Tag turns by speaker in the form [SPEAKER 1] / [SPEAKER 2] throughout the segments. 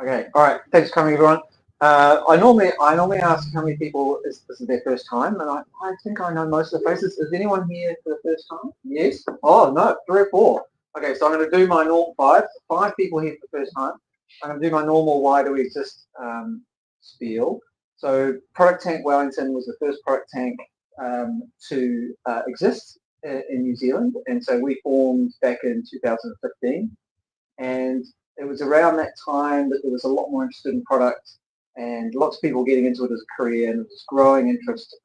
[SPEAKER 1] Okay, all right. Thanks for coming, everyone. I normally ask how many people this is their first time, and I think I know most of the faces. Is anyone here for the first time? Yes. Oh no, 3 or 4. Okay, so I'm going to do my normal 5 people here for the first time. I'm going to do my normal why do we exist spiel. So ProductTank Wellington was the first product tank to exist in New Zealand, and so we formed back in 2015, and it was around that time that there was a lot more interest in product and lots of people getting into it as a career, and there was growing interest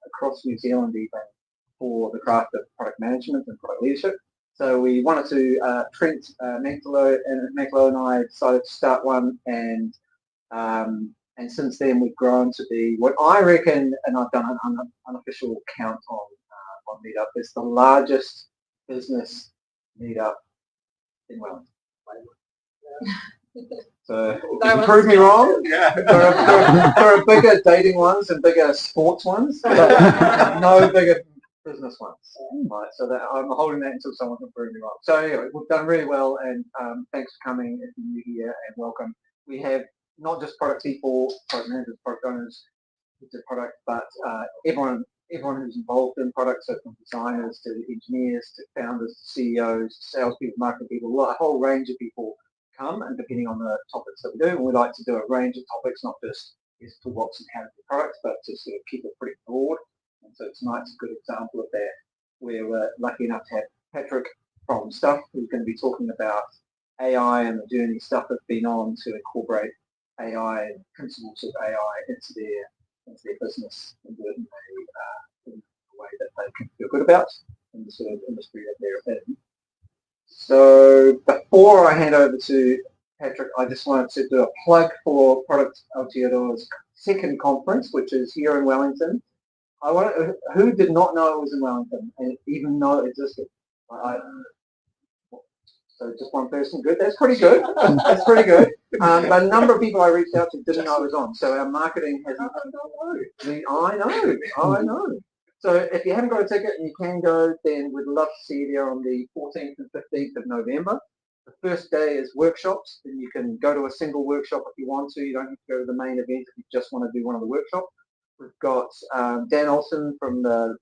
[SPEAKER 1] across New Zealand even for the craft of product management and product leadership. So we wanted to, Trent Manklow and I decided to start one, and since then we've grown to be what I reckon, and I've done an unofficial count on Meetup, it's the largest business meetup in Wellington. So you can prove me wrong. Yeah. There are bigger dating ones and bigger sports ones, but no bigger business ones. Right. So that I'm holding that until someone can prove me wrong. So anyway, we've done really well, and thanks for coming if you're new here, and welcome. We have not just product people, product managers, product owners with the product, but everyone who's involved in products, so from designers to engineers to founders to CEOs, to salespeople, marketing people, a whole range of people come, and depending on the topics that we do, we like to do a range of topics, not just toolbox and how to do products, but to sort of keep it pretty broad. And so tonight's a good example of that, where we're lucky enough to have Patrick from Stuff, who's going to be talking about AI and the journey Stuff has been on to incorporate AI and principles of AI into their business and do it in a way that they can feel good about in the sort of industry that they're in. So before I hand over to Patrick, I just wanted to do a plug for Product Aotearoa's second conference, which is here in Wellington. Who did not know it was in Wellington, and even know it existed? So just one person, good. That's pretty good. That's pretty good. But a number of people I reached out to didn't know it was on. So our marketing hasn't. I know. So if you haven't got a ticket and you can go, then we'd love to see you there on the 14th and 15th of November. The first day is workshops, and you can go to a single workshop if you want to. You don't have to go to the main event if you just want to do one of the workshops. We've got Dan Olsen from the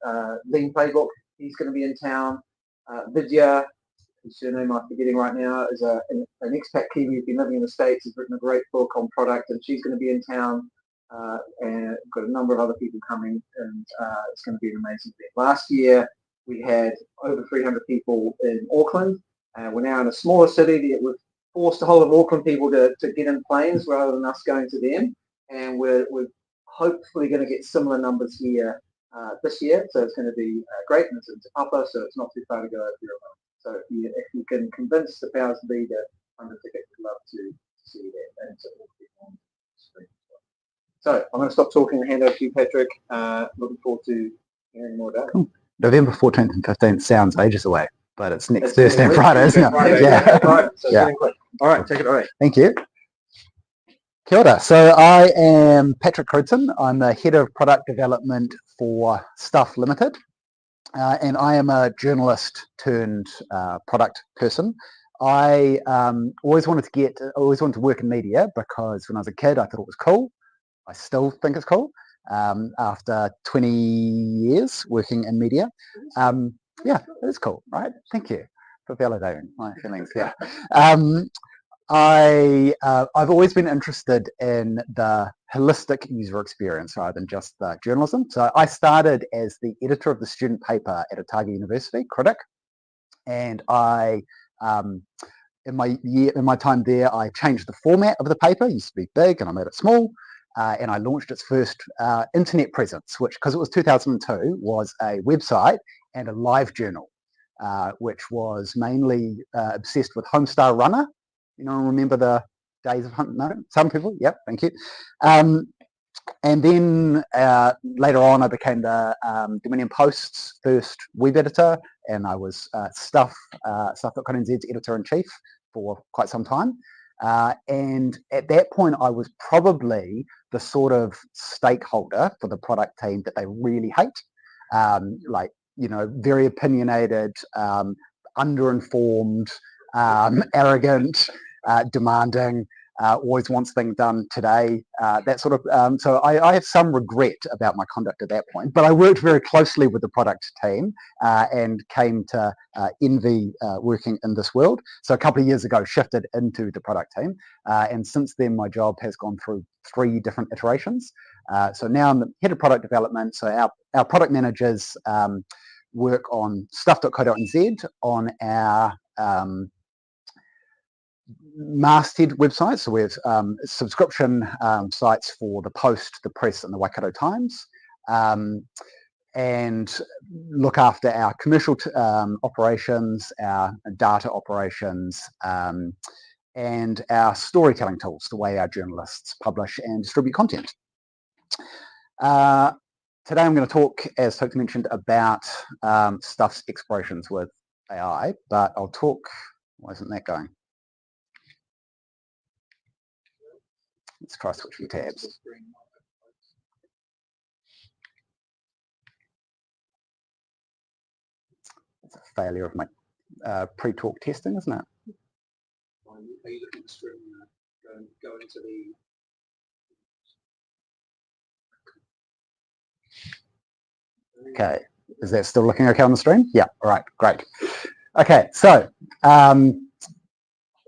[SPEAKER 1] Lean Playbook. He's going to be in town. Vidya, whose surname I'm forgetting right now, is an expat Kiwi who's been living in the States, has written a great book on product, and she's going to be in town. And got a number of other people coming, and it's going to be an amazing event. Last year we had over 300 people in Auckland. We're now in a smaller city that we've forced a whole of Auckland people to get in planes rather than us going to them, and we're hopefully going to get similar numbers here this year. So it's going to be great, and it's upper, so it's not too far to go if you're around. So if you can convince the powers to be to fund a ticket, we'd love to see that, and to all people on the screen. So I'm going to stop talking and hand over to you, Patrick. Looking forward to hearing more about it. Cool.
[SPEAKER 2] November 14th and 15th sounds ages away, but it's next Thursday and Friday, isn't it?
[SPEAKER 1] Friday.
[SPEAKER 2] Yeah.
[SPEAKER 1] Right. So yeah. All right, take it away.
[SPEAKER 2] Thank you. Kia ora. So I am Patrick Crewdson. I'm the Head of Product Development for Stuff Limited, and I am a journalist turned product person. I always wanted to work in media because when I was a kid I thought it was cool. I still think it's cool after 20 years working in media. Yeah, it is cool, right? Thank you for validating my feelings. Yeah, I've always been interested in the holistic user experience rather than just the journalism. So I started as the editor of the student paper at Otago University, Critic, and I. In my time there, I changed the format of the paper. It used to be big, and I made it small. And I launched its first internet presence, which, because it was 2002, was a website and a live journal, which was mainly obsessed with Homestar Runner. You know, remember the days of no? Some people, yep, thank you. And then later on, I became the Dominion Post's first web editor, and I was Stuff.co.nz's editor-in-chief for quite some time. And at that point, I was probably the sort of stakeholder for the product team that they really hate. Like, very opinionated, underinformed, arrogant, demanding, always wants things done today, that sort of, so I have some regret about my conduct at that point, but I worked very closely with the product team and came to envy working in this world. So a couple of years ago, shifted into the product team, and since then my job has gone through 3 different iterations. So now I'm the head of product development, so our product managers work on stuff.co.nz, on our masthead websites. So we have subscription sites for the Post, the Press and the Waikato Times, and look after our commercial operations, our data operations, and our storytelling tools, the way our journalists publish and distribute content. Today I'm going to talk, as Toke mentioned, about Stuff's explorations with AI, but I'll talk, why isn't that going? Let's try switching tabs. It's a failure of my pre-talk testing, isn't it?
[SPEAKER 3] Are you looking at the screen go into the...
[SPEAKER 2] Okay, is that still looking okay on the screen? Yeah, all right, great. Okay, so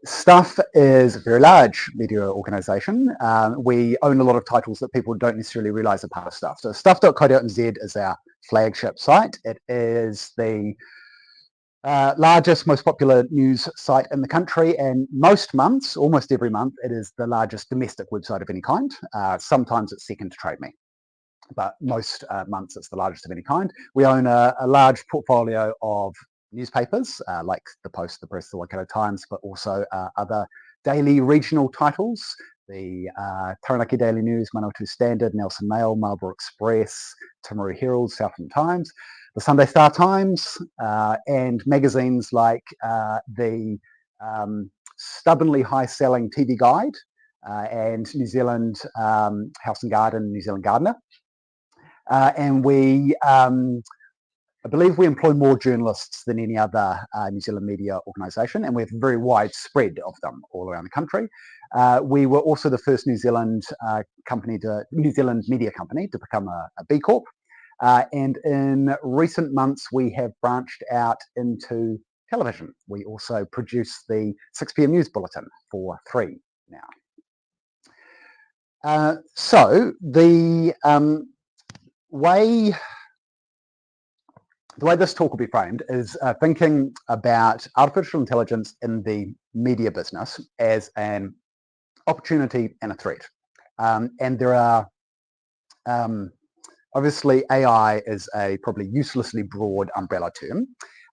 [SPEAKER 2] Stuff is a very large media organisation. We own a lot of titles that people don't necessarily realise are part of Stuff. So stuff.co.nz is our flagship site. It is the largest, most popular news site in the country, and most months, almost every month, it is the largest domestic website of any kind. Sometimes it's second to Trade Me, but most months it's the largest of any kind. We own a large portfolio of newspapers like the Post, the Press, the Waikato Times, but also other daily regional titles, the Taranaki Daily News, Manawatu Standard, Nelson Mail, Marlborough Express, Timaru Herald, Southland Times, the Sunday Star Times, and magazines like the stubbornly high-selling TV Guide and New Zealand House and Garden, New Zealand Gardener. And we, I believe we employ more journalists than any other New Zealand media organisation, and we have a very wide spread of them all around the country. We were also the first New Zealand media company to become a B Corp. And in recent months, we have branched out into television. We also produce the 6 p.m. news bulletin for 3 now. So the way this talk will be framed is thinking about artificial intelligence in the media business as an opportunity and a threat. And there are, obviously AI is a probably uselessly broad umbrella term.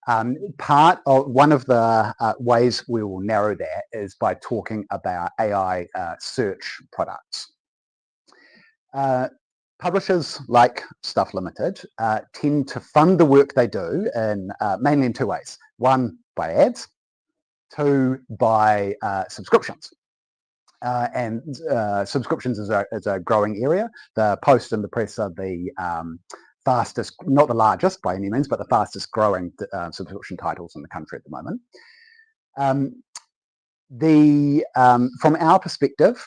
[SPEAKER 2] One of the ways we will narrow that is by talking about AI search products. Publishers like Stuff Limited tend to fund the work they do mainly in 2 ways. 1, by ads, 2, by subscriptions. And subscriptions is a growing area. The Post and the Press are the fastest, not the largest by any means, but the fastest growing subscription titles in the country at the moment. From our perspective,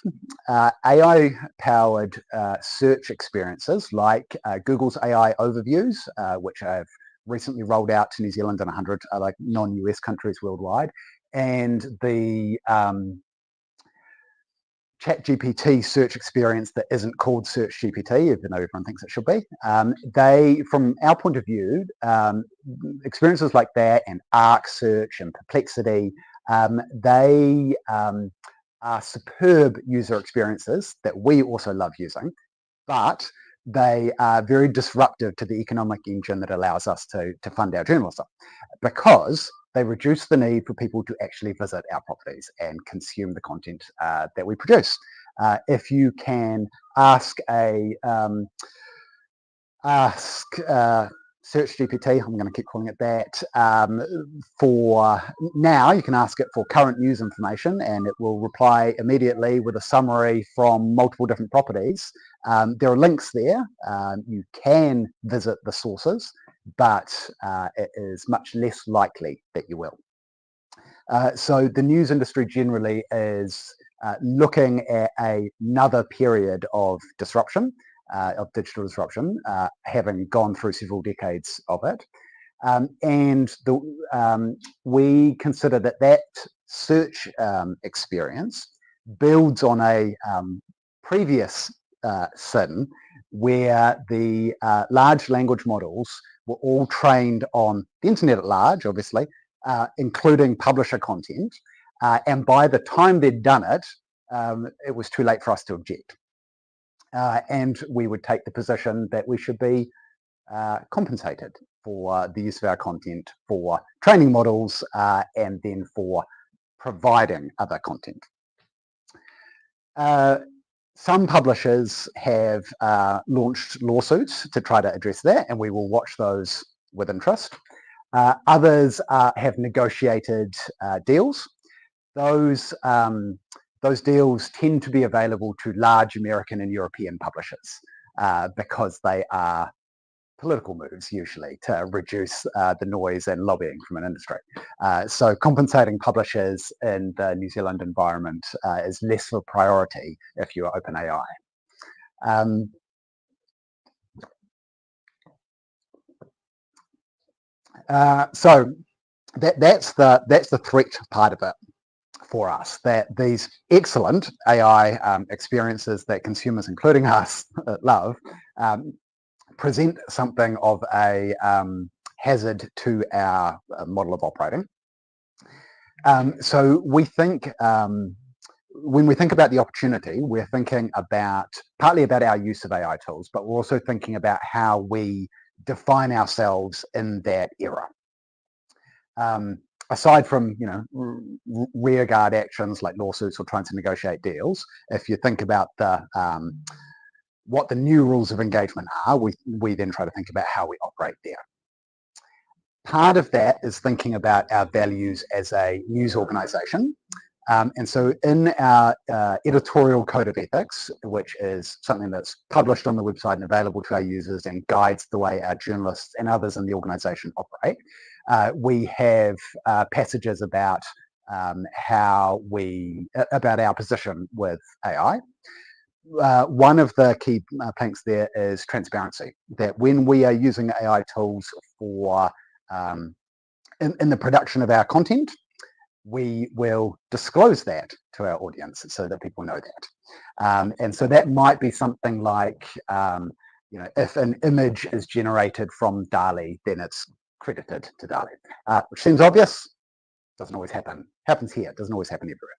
[SPEAKER 2] AI-powered search experiences like Google's AI overviews, which have recently rolled out to New Zealand and 100 like non-US countries worldwide, and the ChatGPT search experience that isn't called Search GPT, even though everyone thinks it should be. From our point of view, experiences like that and Arc Search and Perplexity, they are superb user experiences that we also love using, but they are very disruptive to the economic engine that allows us to fund our journalism, because they reduce the need for people to actually visit our properties and consume the content that we produce. If you can ask Search GPT, I'm going to keep calling it that. For now, you can ask it for current news information and it will reply immediately with a summary from multiple different properties. There are links there. You can visit the sources, but it is much less likely that you will. So the news industry generally is looking at another period of disruption. Of digital disruption, having gone through several decades of it. We consider that search experience builds on a previous sin where the large language models were all trained on the internet at large, obviously, including publisher content. And by the time they'd done it, it was too late for us to object. And we would take the position that we should be compensated for the use of our content, for training models, and then for providing other content. Some publishers have launched lawsuits to try to address that, and we will watch those with interest. Others have negotiated deals. Those deals tend to be available to large American and European publishers because they are political moves usually to reduce the noise and lobbying from an industry. So compensating publishers in the New Zealand environment is less of a priority if you are OpenAI. So that's the threat part of it for us, that these excellent AI experiences that consumers, including us, love, present something of a hazard to our model of operating. So we think, when we think about the opportunity, we're thinking partly about our use of AI tools, but we're also thinking about how we define ourselves in that era. Aside from, rearguard actions like lawsuits or trying to negotiate deals, if you think about what the new rules of engagement are, we then try to think about how we operate there. Part of that is thinking about our values as a news organization. And so in our editorial code of ethics, which is something that's published on the website and available to our users and guides the way our journalists and others in the organization operate, we have passages about about our position with AI. One of the key planks there is transparency, that when we are using AI tools for in the production of our content, we will disclose that to our audience so that people know that. And so that might be something like, if an image is generated from DALL-E, then it's credited to DALL-E, which seems obvious, doesn't always happen. Happens here, doesn't always happen everywhere.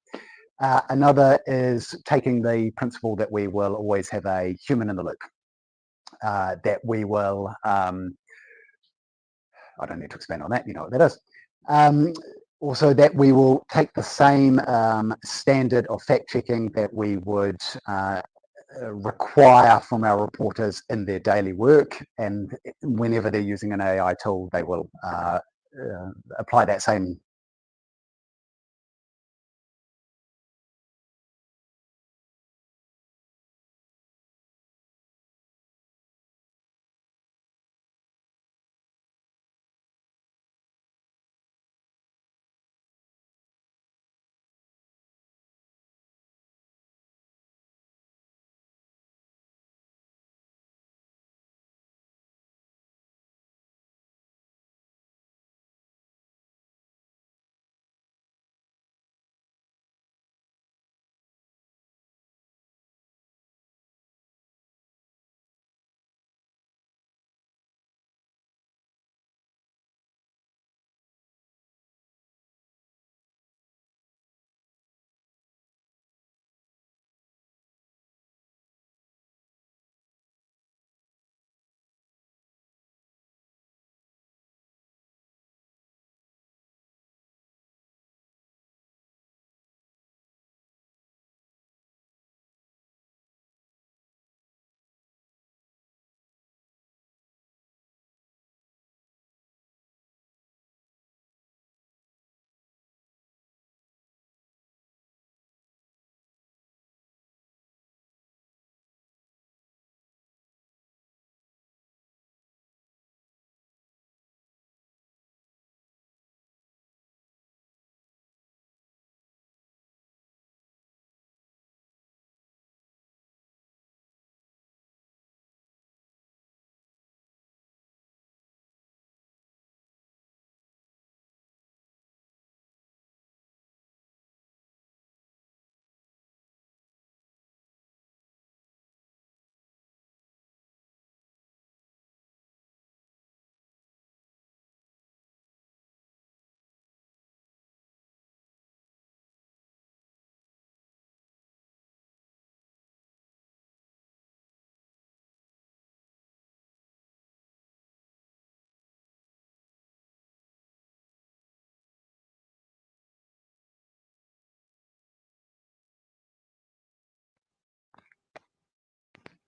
[SPEAKER 2] Another is taking the principle that we will always have a human in the loop, that we will, I don't need to expand on that, you know what that is. Also that we will take the same standard of fact-checking that we would require from our reporters in their daily work, and whenever they're using an AI tool, they will apply that same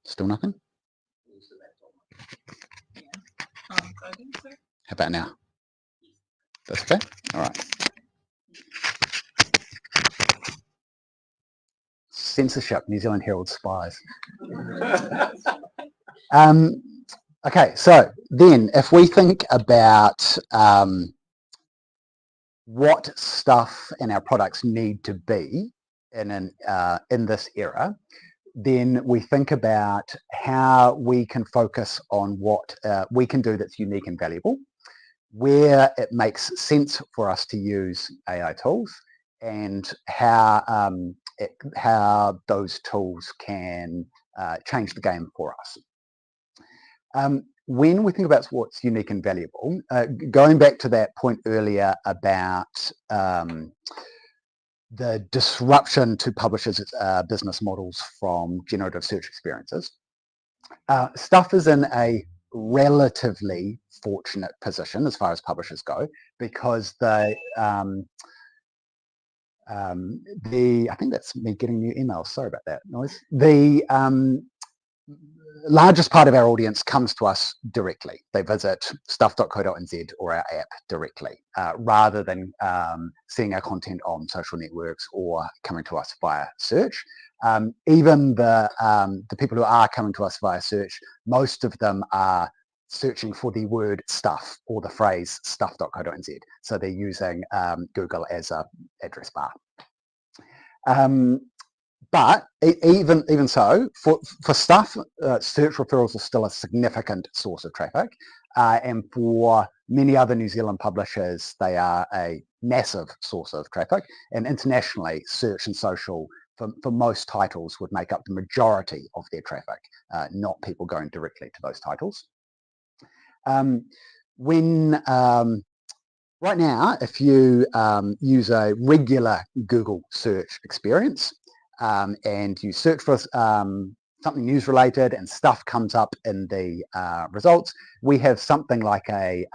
[SPEAKER 2] Still nothing? How about now? That's okay? All right. Censorship, New Zealand Herald spies. Okay, so then if we think about what stuff and our products need to be in this era, then we think about how we can focus on what we can do that's unique and valuable, where it makes sense for us to use AI tools, and how those tools can change the game for us. When we think about what's unique and valuable, going back to that point earlier about the disruption to publishers' business models from generative search experiences, Stuff is in a relatively fortunate position as far as publishers go, because I think that's me getting new emails. Sorry about that noise. The largest part of our audience comes to us directly. They visit stuff.co.nz or our app directly, rather than seeing our content on social networks or coming to us via search. Even the people who are coming to us via search, most of them are searching for the word stuff or the phrase stuff.co.nz. So they're using Google as a address bar. But even so, for stuff, search referrals are still a significant source of traffic. And for many other New Zealand publishers, they are a massive source of traffic. And internationally, search and social for most titles would make up the majority of their traffic, not people going directly to those titles. Right now, if you use a regular Google search experience, and you search for something news related and stuff comes up in the results, we have something like a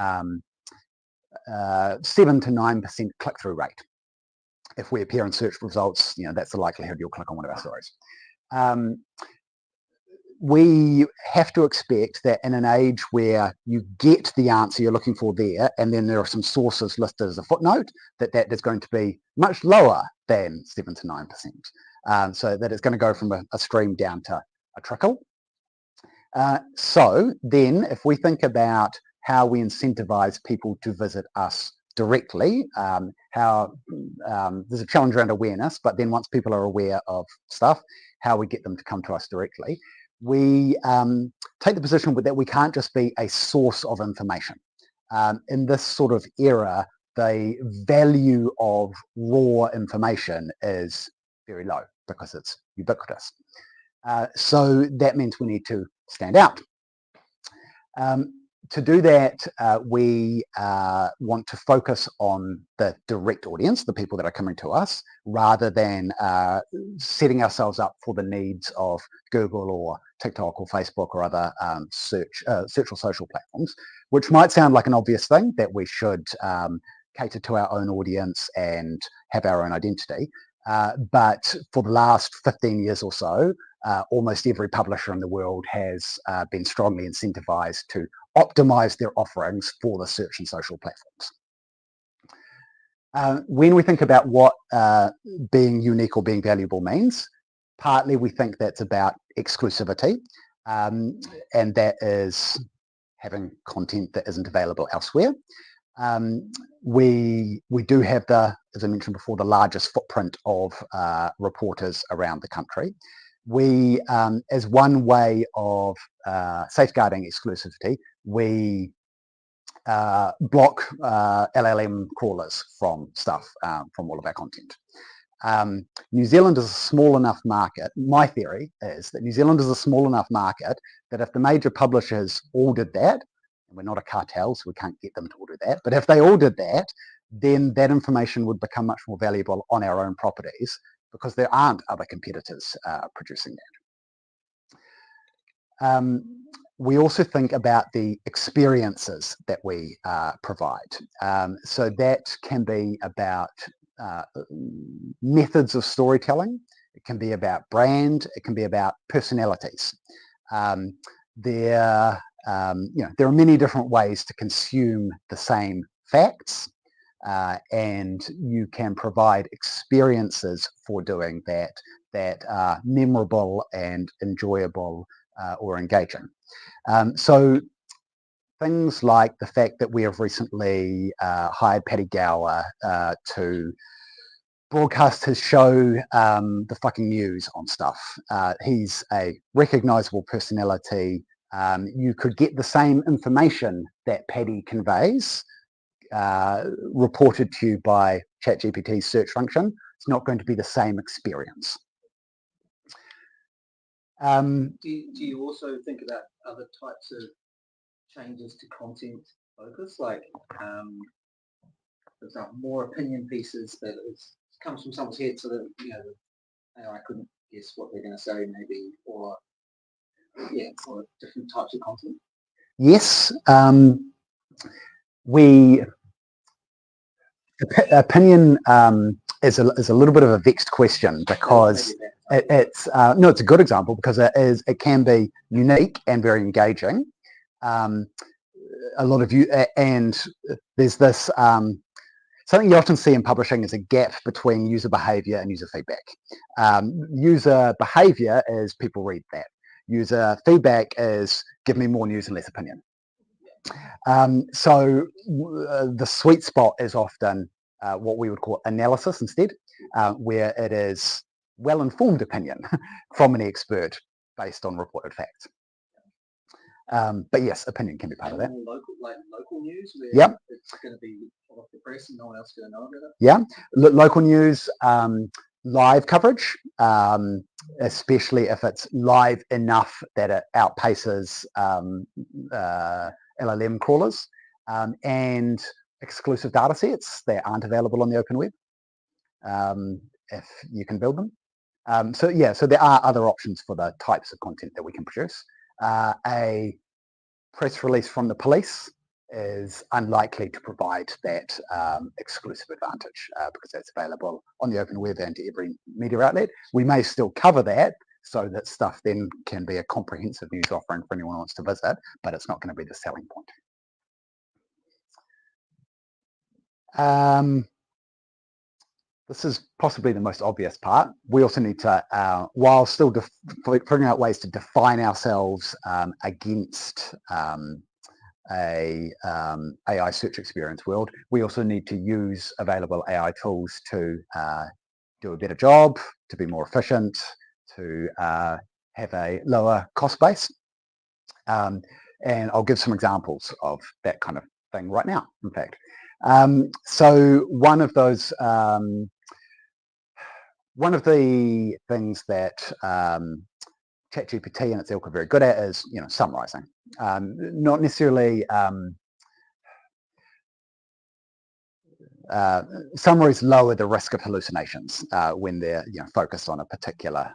[SPEAKER 2] 7 to 9% click-through rate. If we appear in search results, that's the likelihood you'll click on one of our stories. We have to expect that in an age where you get the answer you're looking for there, and then there are some sources listed as a footnote, that is going to be much lower than 7 to 9%. So that it's going to go from a stream down to a trickle. So then if we think about how we incentivize people to visit us directly, there's a challenge around awareness, but then once people are aware of stuff, how we get them to come to us directly, we take the position that we can't just be a source of information. In this sort of era, the value of raw information is very low because it's ubiquitous. So that means we need to stand out. To do that, we want to focus on the direct audience, the people that are coming to us, rather than setting ourselves up for the needs of Google or TikTok or Facebook or other search or social platforms, which might sound like an obvious thing, that we should cater to our own audience and have our own identity. But for the last 15 years or so, almost every publisher in the world has been strongly incentivized to optimize their offerings for the search and social platforms. When we think about what being unique or being valuable means, partly we think that's about exclusivity, and that is having content that isn't available elsewhere. We do have as I mentioned before, the largest footprint of reporters around the country. We, as one way of safeguarding exclusivity, we block LLM crawlers from stuff, from all of our content. New Zealand is a small enough market. My theory is that New Zealand is a small enough market that if the major publishers all did that, and we're not a cartel, so we can't get them to all do that, but if they all did that, then that information would become much more valuable on our own properties, because there aren't other competitors producing that. We also think about the experiences that we provide. So that can be about methods of storytelling. It can be about brand. It can be about personalities. there there are many different ways to consume the same facts, and you can provide experiences for doing that that are memorable and enjoyable or engaging. So things like the fact that we have recently hired Paddy Gower to broadcast his show, The Fucking News on Stuff. He's a recognizable personality. You could get the same information that Paddy conveys reported to you by ChatGPT's search function. It's not going to be the same experience.
[SPEAKER 3] Do you also think about other types of changes to content focus, like for example, more opinion pieces that comes from someone's head, so that I couldn't guess what they're going to say, maybe, or or different types of content?
[SPEAKER 2] Yes, opinion is a little bit of a vexed question, because it's a good example, because it can be unique and very engaging. A lot of you, and there's this something you often see in publishing is a gap between user behavior and user feedback. User behavior is people read that. User feedback is give me more news and less opinion. So the sweet spot is often what we would call analysis instead, where it is well-informed opinion from an expert based on reported facts. But yes, opinion can be part of that.
[SPEAKER 3] Local news, where
[SPEAKER 2] yep.
[SPEAKER 3] It's going to be off the press and no one else is going to know about it.
[SPEAKER 2] Yeah, local news, live coverage, especially if it's live enough that it outpaces LLM crawlers, and exclusive data sets that aren't available on the open web, if you can build them. So there are other options for the types of content that we can produce. A press release from the police is unlikely to provide that exclusive advantage, because that's available on the open web and to every media outlet. We may still cover that so that stuff then can be a comprehensive news offering for anyone who wants to visit, but it's not going to be the selling point. This is possibly the most obvious part. We also need to, while still figuring out ways to define ourselves against a AI search experience world, we also need to use available AI tools to do a better job, to be more efficient, to have a lower cost base. And I'll give some examples of that kind of thing right now, in fact. So one of those, one of the things that ChatGPT and its ilk are very good at is, summarizing. Not necessarily summaries lower the risk of hallucinations when they're focused on a particular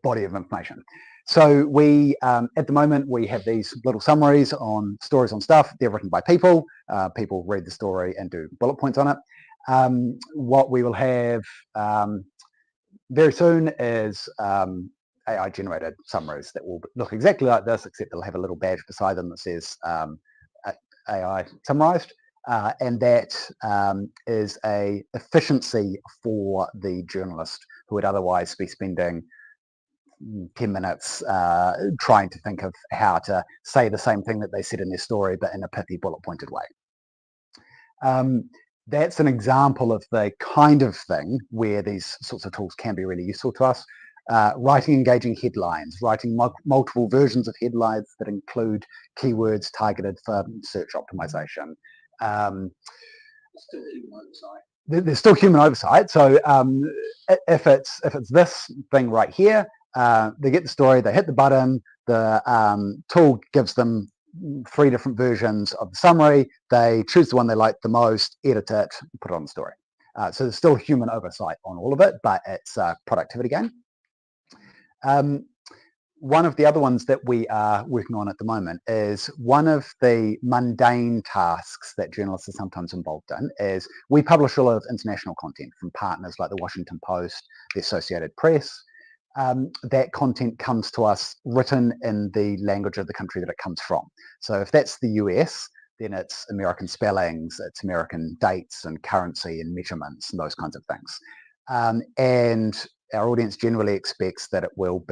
[SPEAKER 2] body of information. So we, at the moment, we have these little summaries on stories on stuff. They're written by people. People read the story and do bullet points on it. What we will have very soon is AI generated summaries that will look exactly like this, except they'll have a little badge beside them that says AI summarized. And that is a efficiency for the journalist who would otherwise be spending 10 minutes trying to think of how to say the same thing that they said in their story, but in a pithy bullet pointed way. That's an example of the kind of thing where these sorts of tools can be really useful to us. Writing engaging headlines, writing multiple versions of headlines that include keywords targeted for search optimization. There's still human oversight. So if it's this thing right here, they get the story, they hit the button, the tool gives them 3 different versions of the summary, they choose the one they like the most, edit it, put it on the story. So there's still human oversight on all of it, but it's a productivity gain. One of the other ones that we are working on at the moment is one of the mundane tasks that journalists are sometimes involved in is we publish a lot of international content from partners like the Washington Post, the Associated Press. that content comes to us written in the language of the country that it comes from. So if that's the US, then it's American spellings, it's American dates and currency and measurements and those kinds of things. And our audience generally expects that it will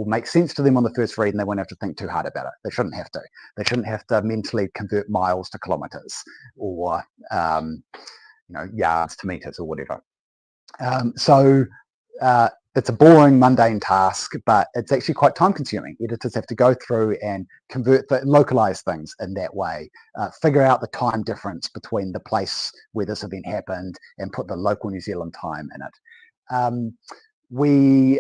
[SPEAKER 2] make sense to them on the first read and they won't have to think too hard about it. They shouldn't have to. They shouldn't have to mentally convert miles to kilometers or yards to meters or whatever. It's a boring, mundane task, but it's actually quite time consuming. Editors have to go through and localize things in that way, figure out the time difference between the place where this event happened and put the local New Zealand time in it. We're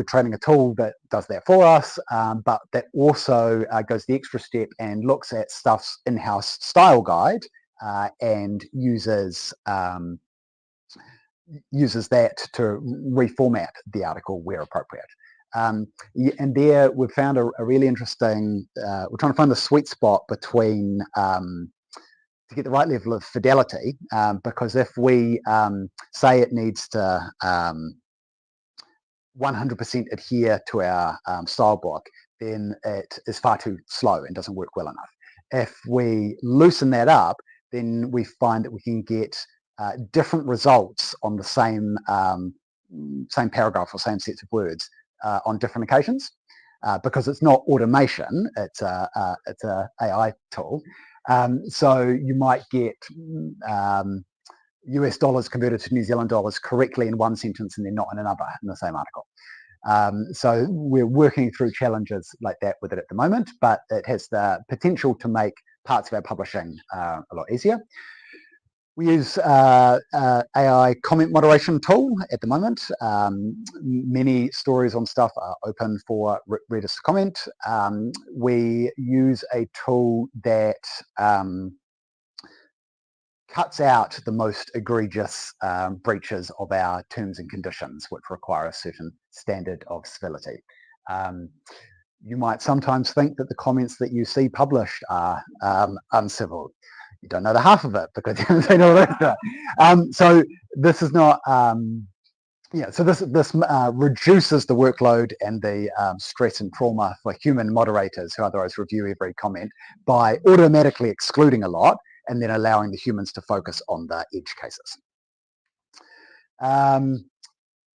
[SPEAKER 2] training a tool that does that for us, but that also goes the extra step and looks at Stuff's in-house style guide and uses that to reformat the article where appropriate. And there we've found a really interesting, we're trying to find the sweet spot between, to get the right level of fidelity, because if we say it needs to 100% adhere to our style block, then it is far too slow and doesn't work well enough. If we loosen that up, then we find that we can get different results on the same paragraph or same sets of words on different occasions, because it's not automation, it's a AI tool. So you might get US dollars converted to New Zealand dollars correctly in one sentence and then not in another in the same article. So we're working through challenges like that with it at the moment, but it has the potential to make parts of our publishing a lot easier. We use AI comment moderation tool at the moment. Many stories on Stuff are open for readers to comment. We use a tool that cuts out the most egregious breaches of our terms and conditions, which require a certain standard of civility. You might sometimes think that the comments that you see published are uncivil. You don't know the half of it because you haven't seen all that. So this is not, so this reduces the workload and the stress and trauma for human moderators who otherwise review every comment by automatically excluding a lot and then allowing the humans to focus on the edge cases.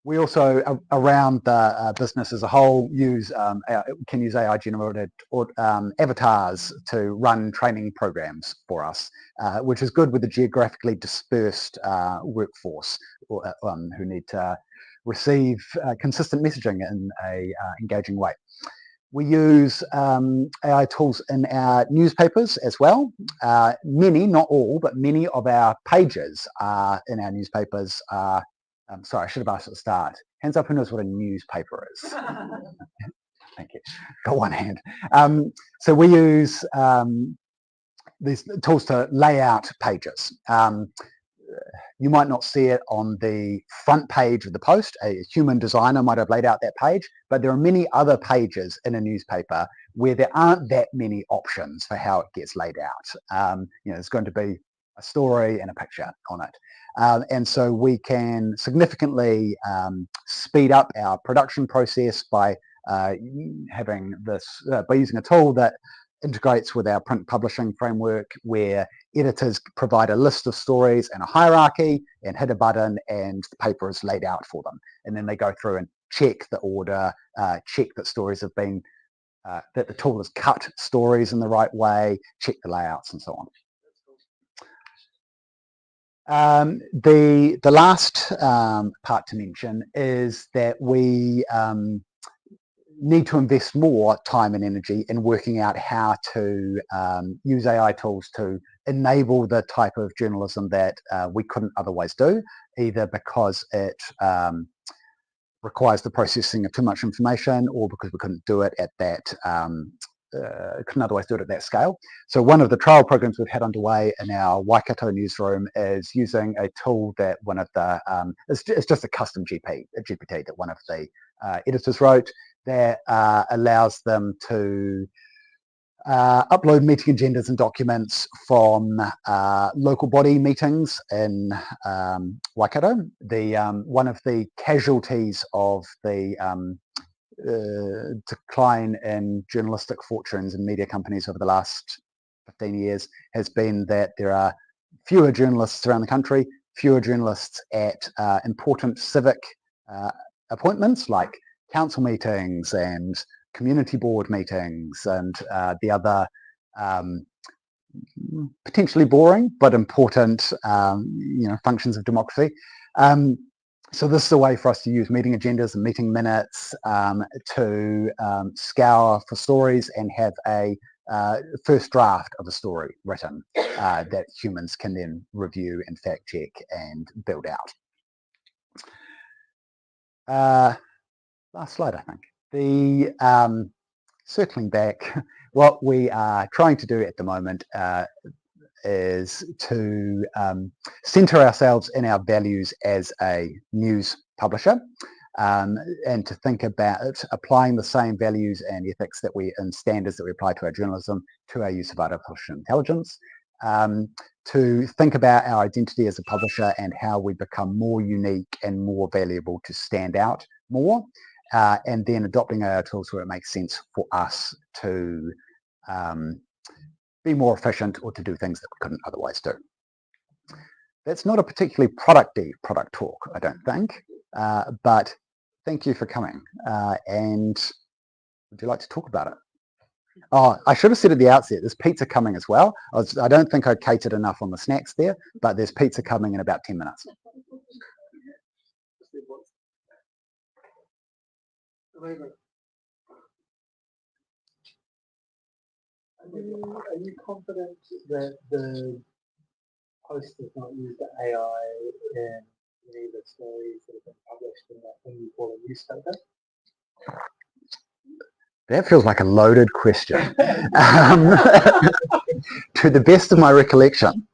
[SPEAKER 2] We also, around the business as a whole, can use AI-generated avatars to run training programs for us, which is good with the geographically dispersed workforce who need to receive consistent messaging in a engaging way. We use AI tools in our newspapers as well. Many, not all, but many of our pages in our newspapers are sorry, I should have asked at the start. Hands up who knows what a newspaper is. Thank you. Got one hand. So we use these tools to lay out pages. You might not see it on the front page of the post. A human designer might have laid out that page, but there are many other pages in a newspaper where there aren't that many options for how it gets laid out. There's going to be a story and a picture on it. And so we can significantly speed up our production process by having this, by using a tool that integrates with our print publishing framework, where editors provide a list of stories and a hierarchy and hit a button and the paper is laid out for them. And then they go through and check the order, check that stories have been, that the tool has cut stories in the right way, check the layouts and so on. The last part to mention is that we need to invest more time and energy in working out how to use AI tools to enable the type of journalism that we couldn't otherwise do, either because it requires the processing of too much information or because we couldn't do it at that couldn't otherwise do it at that scale. So one of the trial programs we've had underway in our Waikato newsroom is using a tool that one of the, it's just a custom GPT that one of the editors wrote that allows them to upload meeting agendas and documents from local body meetings in Waikato. One of the casualties of the decline in journalistic fortunes and media companies over the last 15 years has been that there are fewer journalists around the country, fewer journalists at important civic appointments like council meetings and community board meetings and the other potentially boring but important functions of democracy. So this is a way for us to use meeting agendas and meeting minutes to scour for stories and have a first draft of a story written that humans can then review and fact check and build out. Last slide, I think. The circling back, what we are trying to do at the moment is to center ourselves in our values as a news publisher and to think about applying the same values and ethics and standards that we apply to our journalism to our use of artificial intelligence. To think about our identity as a publisher and how we become more unique and more valuable to stand out more, and then adopting our tools where it makes sense for us to be more efficient or to do things that we couldn't otherwise do. That's not a particularly product talk, I don't think, but thank you for coming. And would you like to talk about it? Oh, I should have said at the outset, there's pizza coming as well. I don't think I catered enough on the snacks there, but there's pizza coming in about 10 minutes.
[SPEAKER 3] Are you confident that the host has not used the AI in any of the stories that have been published in that thing you call a newspaper?
[SPEAKER 2] That feels like a loaded question. To the best of my recollection,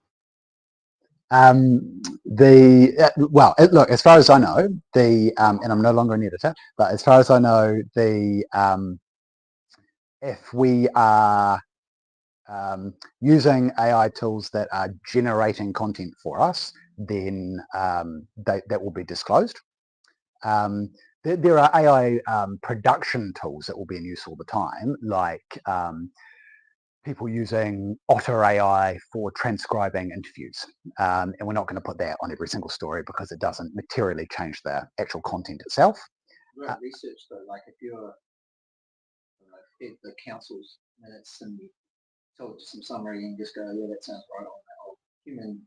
[SPEAKER 2] look, as far as I know, and I'm no longer an editor, but as far as I know, if we are using AI tools that are generating content for us, then that will be disclosed. There are AI production tools that will be in use all the time, like people using Otter AI for transcribing interviews. And we're not going to put that on every single story because it doesn't materially change the actual content itself.
[SPEAKER 3] Research though, like if you're at the council's minutes and you told some summary and just go, yeah, that sounds right on that whole human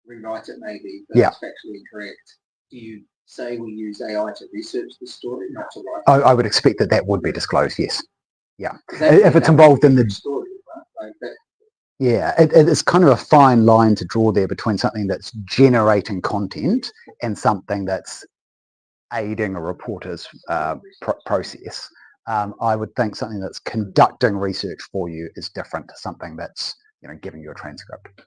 [SPEAKER 3] rewrite it maybe, but it's factually incorrect. Do you say we use AI to research the story, not to write?
[SPEAKER 2] I would expect that would be disclosed, yes. Yeah. If it's involved in the
[SPEAKER 3] story, right? Like that.
[SPEAKER 2] Yeah, it's kind of a fine line to draw there between something that's generating content and something that's aiding a reporter's process. I would think something that's conducting research for you is different to something that's giving you a transcript.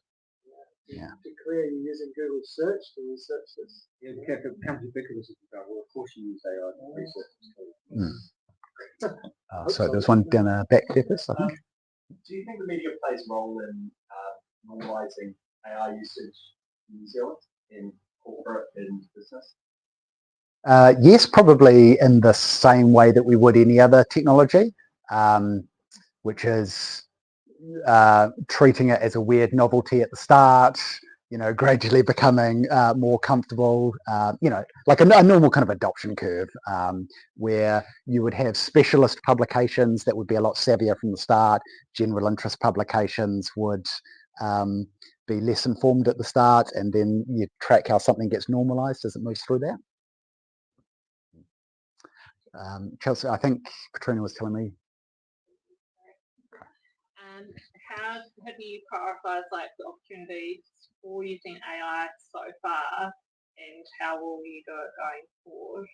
[SPEAKER 3] Yeah. To create using Google search to research this. Yeah, it becomes ubiquitous if you go, well, of course you use AI to research.
[SPEAKER 2] So there's one down the back there first, I think.
[SPEAKER 4] Do you think the media plays a role in normalising AI usage in New Zealand, in corporate, in business?
[SPEAKER 2] Yes, probably in the same way that we would any other technology, which is treating it as a weird novelty at the start, gradually becoming more comfortable, like a normal kind of adoption curve, where you would have specialist publications that would be a lot savvier from the start. General interest publications would be less informed at the start, and then you track how something gets normalized as it moves through that. Chelsea, I think Katrina was telling me.
[SPEAKER 5] How have you prioritized the opportunities for using AI so far, and how will you do it going forward?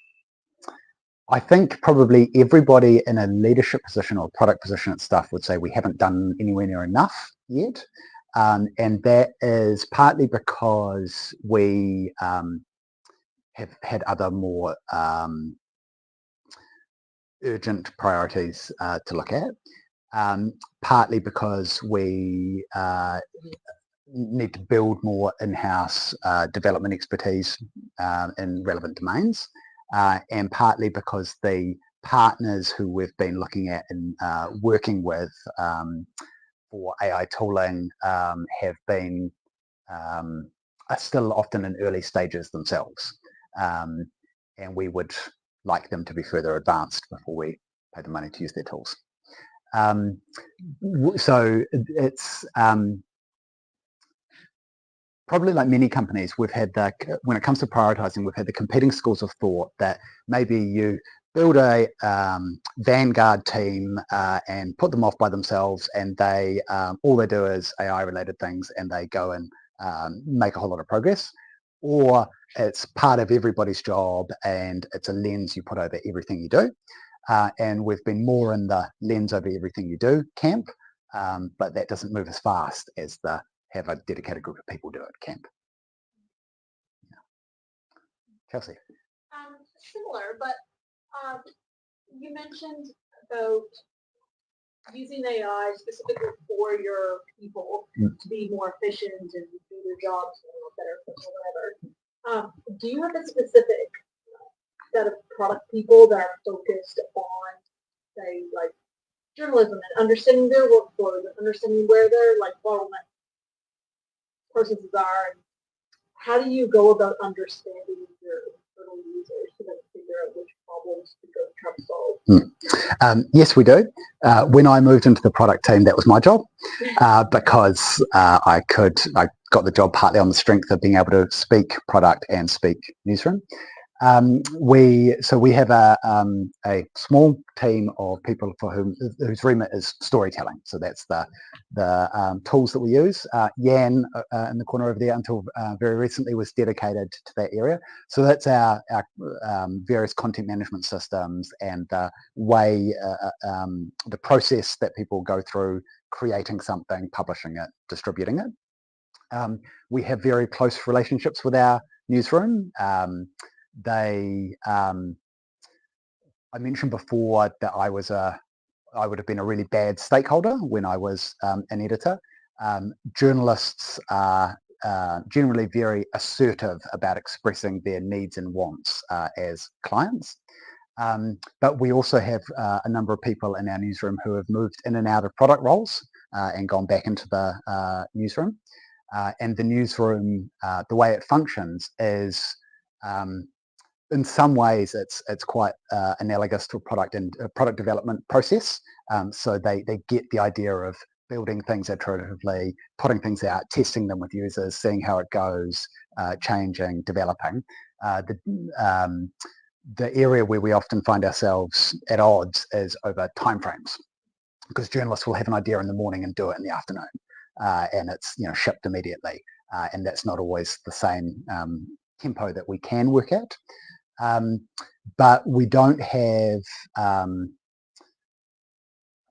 [SPEAKER 2] I think probably everybody in a leadership position or product position at Stuff would say we haven't done anywhere near enough yet, and that is partly because we have had other more urgent priorities to look at. partly because we need to build more in-house development expertise in relevant domains, and partly because the partners who we've been looking at and working with for AI tooling have been are still often in early stages themselves, and we would like them to be further advanced before we pay the money to use their tools. So it's probably like many companies, we've had when it comes to prioritizing, we've had the competing schools of thought that maybe you build a vanguard team and put them off by themselves, and they all they do is AI related things, and they go and make a whole lot of progress. Or it's part of everybody's job and it's a lens you put over everything you do. And we've been more in the lens over everything you do camp, but that doesn't move as fast as the have a dedicated group of people do it camp. Yeah. Chelsea.
[SPEAKER 5] Similar, but you mentioned about using AI specifically for your people to be more efficient and do their jobs better or whatever. Do you have a specific set of product people that are focused on, say, like journalism and understanding their workflows and understanding where their like bottleneck processes are? And how do you go about understanding your internal users so that you figure out which problems to go try to solve?
[SPEAKER 2] Yes, we do. When I moved into the product team, that was my job because I got the job partly on the strength of being able to speak product and speak newsroom. We have a small team of people for whose remit is storytelling. So that's the tools that we use. Jan in the corner over there until very recently was dedicated to that area. So that's our various content management systems and the way, the process that people go through creating something, publishing it, distributing it. We have very close relationships with our newsroom. I mentioned before that I would have been a really bad stakeholder when I was an editor. Journalists are generally very assertive about expressing their needs and wants as clients. But we also have a number of people in our newsroom who have moved in and out of product roles and gone back into the newsroom. And the newsroom, the way it functions is in some ways it's quite analogous to a product development process. So they get the idea of building things iteratively, putting things out, testing them with users, seeing how it goes, changing, developing. The area where we often find ourselves at odds is over timeframes, because journalists will have an idea in the morning and do it in the afternoon, and it's shipped immediately, and that's not always the same tempo that we can work at. But we don't have,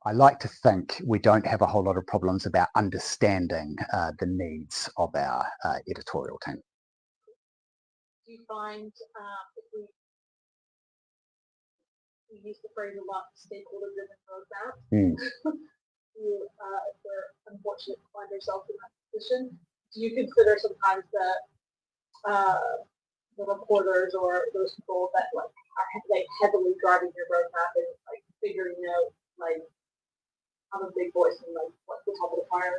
[SPEAKER 2] I like to think we don't have a whole lot of problems about understanding the needs of our editorial team.
[SPEAKER 5] Do you find if we use the phrase a lot, stakeholder driven roadmap, if we're unfortunate to find ourselves in that position, do you consider sometimes that the reporters or those people that are heavily driving your roadmap and figuring out I'm a big voice and what's the top of the fire?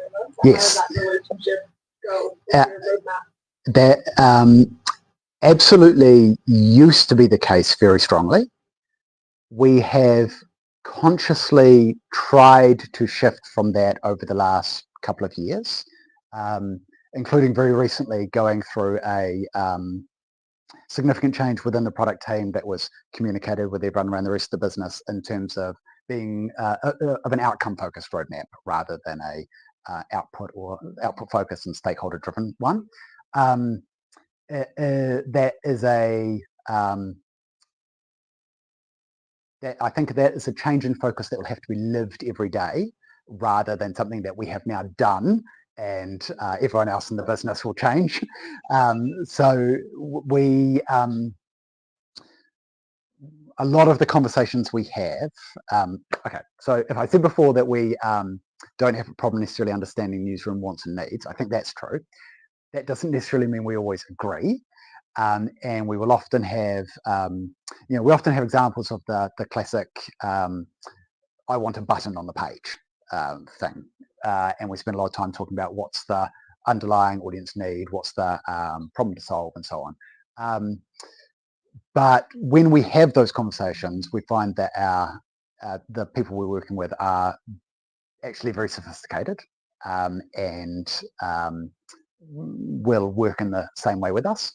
[SPEAKER 2] Yes.
[SPEAKER 5] How does that relationship go with your roadmap?
[SPEAKER 2] That absolutely used to be the case very strongly. We have consciously tried to shift from that over the last couple of years, including very recently going through a significant change within the product team that was communicated with everyone around the rest of the business in terms of being of an outcome-focused roadmap rather than a output focused and stakeholder-driven one. That is I think that is a change in focus that will have to be lived every day, rather than something that we have now done and everyone else in the business will change. So a lot of the conversations we have, okay, so if I said before that we don't have a problem necessarily understanding newsroom wants and needs, I think that's true. That doesn't necessarily mean we always agree. And we will often have, we often have examples of the classic, I want a button on the page thing. And we spend a lot of time talking about what's the underlying audience need, what's the problem to solve, and so on. But when we have those conversations, we find that the people we're working with are actually very sophisticated and will work in the same way with us.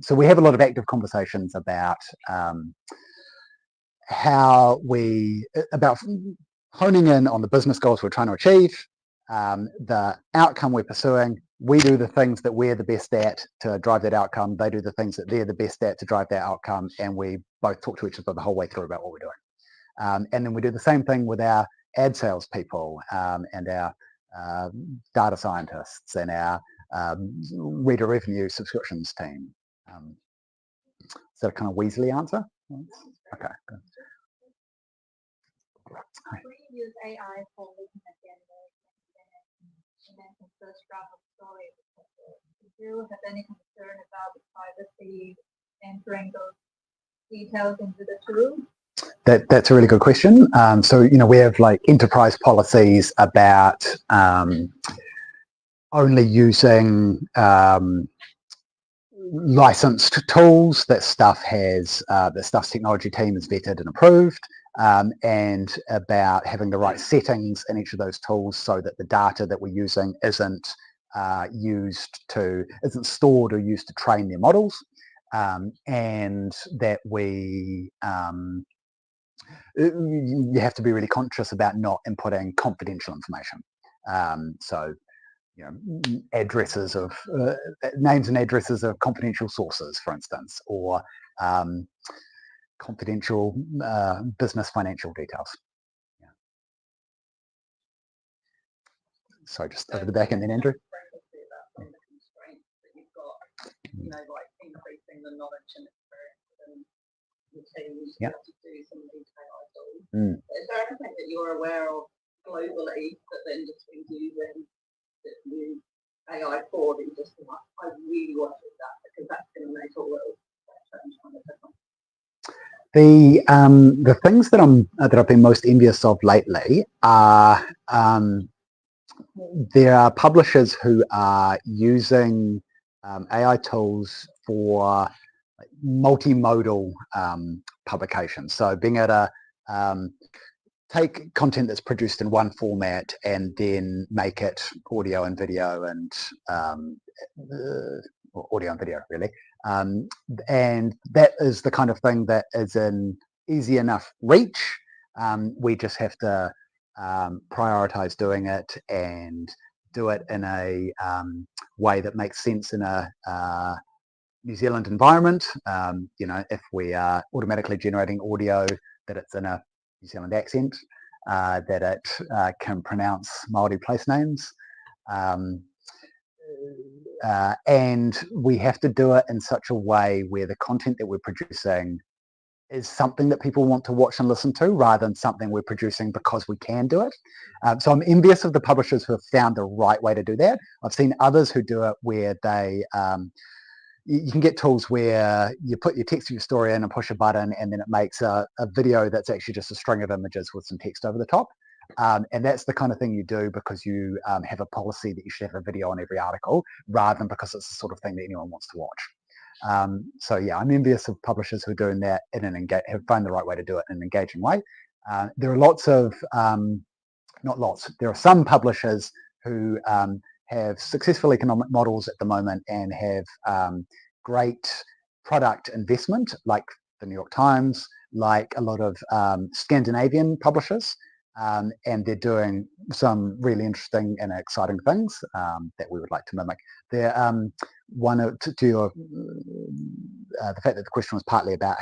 [SPEAKER 2] So we have a lot of active conversations about about honing in on the business goals we're trying to achieve, the outcome we're pursuing. We do the things that we're the best at to drive that outcome. They do the things that they're the best at to drive that outcome. And we both talk to each other the whole way through about what we're doing. And then we do the same thing with our ad sales people and our data scientists and our reader revenue subscriptions team. Is that a kind of Weasley answer? Okay. Good.
[SPEAKER 5] We use AI for looking at and then some first draft of story. Do you have any concern about the privacy entering those details into the tool?
[SPEAKER 2] That's a really good question. So, we have like enterprise policies about only using licensed tools that Stuff's technology team has vetted and approved, and about having the right settings in each of those tools so that the data that we're using isn't stored or used to train their models, and that you have to be really conscious about not inputting confidential information. So, addresses of names and addresses of confidential sources, for instance, or confidential business financial details. Yeah. So just over the back and then Andrew.
[SPEAKER 6] Like increasing the knowledge and experience within the teams
[SPEAKER 2] Yep.
[SPEAKER 6] to do some of these AI tools.
[SPEAKER 2] Mm.
[SPEAKER 6] Is there anything that you're aware of globally that the industry is using that new AI for that you just think, I really want to do that because that's going to make a little change on the difference?
[SPEAKER 2] The things that I've been most envious of lately are there are publishers who are using AI tools for multimodal publications. So being able to take content that's produced in one format and then make it audio and video and audio and video really. And that is the kind of thing that is in easy enough reach. We just have to prioritize doing it and do it in a way that makes sense in a New Zealand environment. If we are automatically generating audio, that it's in a New Zealand accent, that it can pronounce Māori place names. And we have to do it in such a way where the content that we're producing is something that people want to watch and listen to rather than something we're producing because we can do it. So I'm envious of the publishers who have found the right way to do that. I've seen others who do it where they, you can get tools where you put your text of your story in and push a button and then it makes a video that's actually just a string of images with some text over the top. And that's the kind of thing you do because you have a policy that you should have a video on every article rather than because it's the sort of thing that anyone wants to watch. So yeah, I'm envious of publishers who are doing that in have found the right way to do it in an engaging way. There are lots of, not lots, there are some publishers who have successful economic models at the moment and have great product investment, like the New York Times, like a lot of Scandinavian publishers, and they're doing some really interesting and exciting things that we would like to mimic. They're the fact that the question was partly about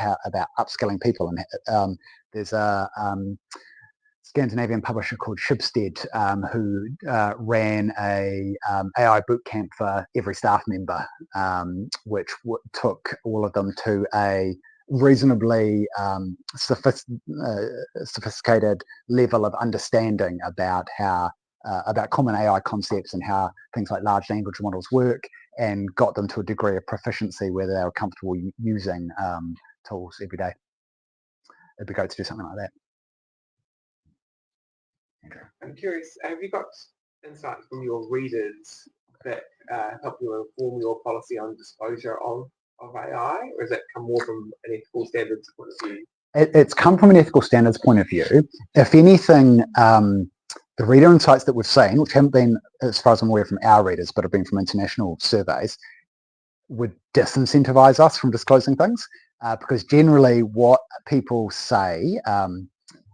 [SPEAKER 2] upskilling people, and there's a Scandinavian publisher called Schibsted who ran a AI bootcamp for every staff member, which took all of them to a reasonably sophisticated level of understanding about how about common AI concepts and how things like large language models work, and got them to a degree of proficiency where they were comfortable using tools every day. It'd be great to do something like that.
[SPEAKER 7] I'm curious, have you got insights from your readers that help you inform your policy on disclosure of AI, or has it come more from an ethical standards point of view?
[SPEAKER 2] It's come from an ethical standards point of view. If anything, the reader insights that we've seen, which haven't been, as far as I'm aware, from our readers, but have been from international surveys, would disincentivize us from disclosing things, because generally what people say,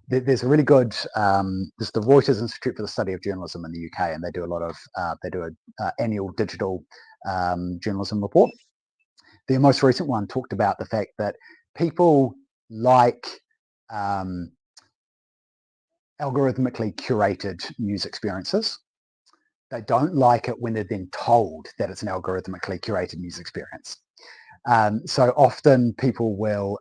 [SPEAKER 2] there's a really good, there's the Reuters Institute for the Study of Journalism in the UK, and they do a lot of, they do an annual digital journalism report. Their most recent one talked about the fact that people like algorithmically curated news experiences. They don't like it when they're then told that it's an algorithmically curated news experience. So often people will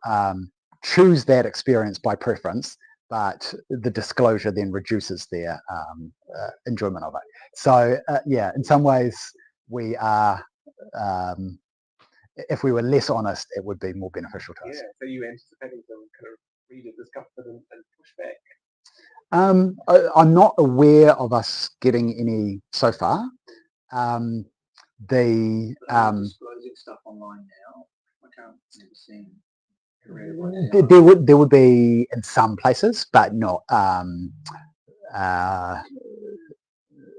[SPEAKER 2] choose that experience by preference, but the disclosure then reduces their enjoyment of it. So yeah, in some ways we are, if we were less honest, it would be more beneficial to us.
[SPEAKER 7] Yeah, so you anticipating some kind of reader discomfort and pushback?
[SPEAKER 2] I'm not aware of us getting any so far.
[SPEAKER 3] Disclosing stuff online now. I can't never see
[SPEAKER 2] there would be in some places, but not.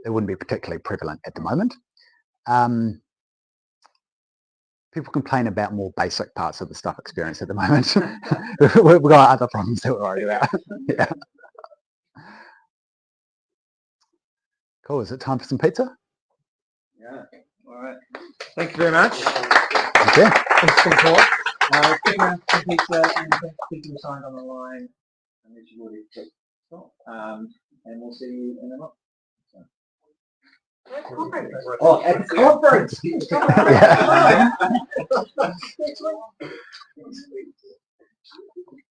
[SPEAKER 2] It wouldn't be particularly prevalent at the moment. People complain about more basic parts of the Stuff experience at the moment. We've got other problems that we're worried about. Yeah. Cool. Is it time for some pizza?
[SPEAKER 3] Yeah. All right. Thank you very much.
[SPEAKER 2] Thank you.
[SPEAKER 3] Interesting talk. Keep around for some pizza, and thank people who signed on the line. And as you already clicked stop. And we'll see you in a month.
[SPEAKER 5] Oh,
[SPEAKER 3] at the conference!
[SPEAKER 2] Yeah.